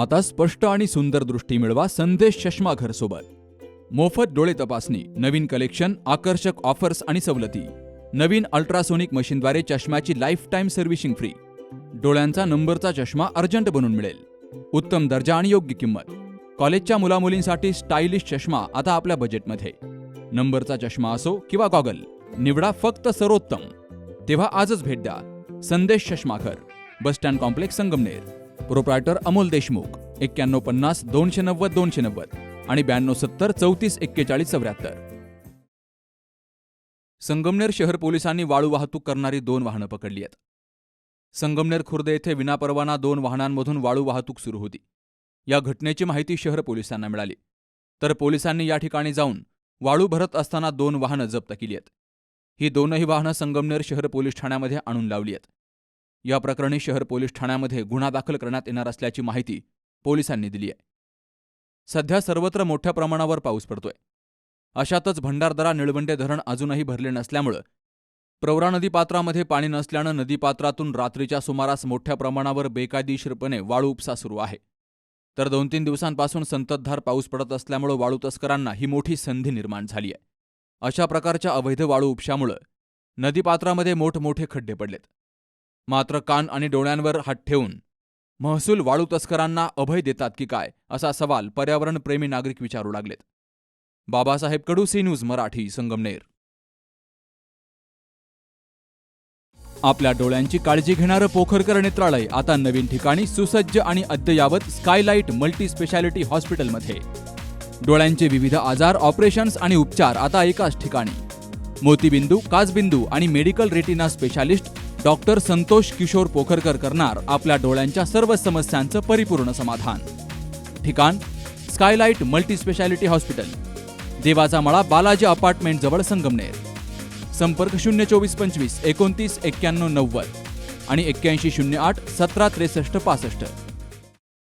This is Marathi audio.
आता स्पष्ट आणि सुंदर दृष्टी मिळवा संदेश चष्माघर सोबत. मोफत डोळे तपासणी, नवीन कलेक्शन, आकर्षक ऑफर्स आणि सवलती. नवीन अल्ट्रासोनिक मशीनद्वारे चष्म्याची लाईफ टाईम सर्व्हिसिंग फ्री. डोळ्यांचा नंबरचा चष्मा अर्जंट बनून मिळेल. उत्तम दर्जा आणि योग्य किंमत. कॉलेजच्या मुलामुलींसाठी स्टायलिश चष्मा आता आपल्या बजेटमध्ये. नंबरचा चष्मा असो किंवा गॉगल, निवडा फक्त सर्वोत्तम. तेव्हा आजच भेट द्या संदेश चष्माघर, bus stand complex, Sangamner. Proprietor Amol Deshmukh. 9150 290 290 आणि 9270 34 41 74. संगमनेर शहर पोलिसांनी वाळू वाहतूक करणारी 2 वाहनं पकडली आहेत. संगमनेर खुर्द येथे विनापरवाना 2 वाहनांमधून वाळू वाहतूक सुरू होती. या घटनेची माहिती शहर पोलिसांना मिळाली, तर पोलिसांनी या ठिकाणी जाऊन वाळू भरत असताना 2 वाहनं जप्त केली आहेत. ही दोनही वाहनं संगमनेर शहर पोलीस ठाण्यामध्ये आणून लावली आहेत. या प्रकरणी शहर पोलीस ठाण्यामध्ये गुन्हा दाखल करण्यात येणार असल्याची माहिती पोलिसांनी दिली आहे. सध्या सर्वत्र मोठ्या प्रमाणावर पाऊस पडतोय. अशातच भंडारदरा निळवंडे धरण अजूनही भरले नसल्यामुळं प्रवरा नदीपात्रामध्ये पाणी नसल्यानं नदीपात्रातून रात्रीच्या सुमारास मोठ्या प्रमाणावर बेकायदेशीरपणे वाळू उपसा सुरू आहे. तर 2-3 दिवसांपासून संततधार पाऊस पडत असल्यामुळे वाळू तस्करांना ही मोठी संधी निर्माण झाली आहे. अशा प्रकारच्या अवैध वाळू उपशामुळे नदीपात्रामध्ये मोठमोठे खड्डे पडलेत. मात्र कान आणि डोळ्यांवर हात ठेवून महसूल वाळू तस्करांना अभय देतात की काय, असा सवाल पर्यावरणप्रेमी नागरिक विचारू लागलेत. बाबासाहेब कडू, सी न्यूज मराठी, संगमनेर. आपल्या डोळ्यांची काळजी घेणारं पोखरकर नेत्रालय आता नवीन ठिकाणी सुसज्ज आणि अद्ययावत स्कायलाइट मल्टी स्पेशालिटी हॉस्पिटलमध्ये. डोळ्यांचे विविध आजार, ऑपरेशन्स आणि उपचार आता एकाच ठिकाणी. मोतीबिंदू, काचबिंदू आणि medical retina specialist doctor Santosh Kishor Pokharkar करणार आपल्या डोळ्यांच्या सर्व समस्यांचं परिपूर्ण समाधान. ठिकाण स्कायलाइट मल्टी स्पेशालिटी हॉस्पिटल, देवाचा मळा, बालाजी अपार्टमेंट जवळ, संगमनेर. संपर्क 02425 29 91 90 आणि 8108 17 63 65.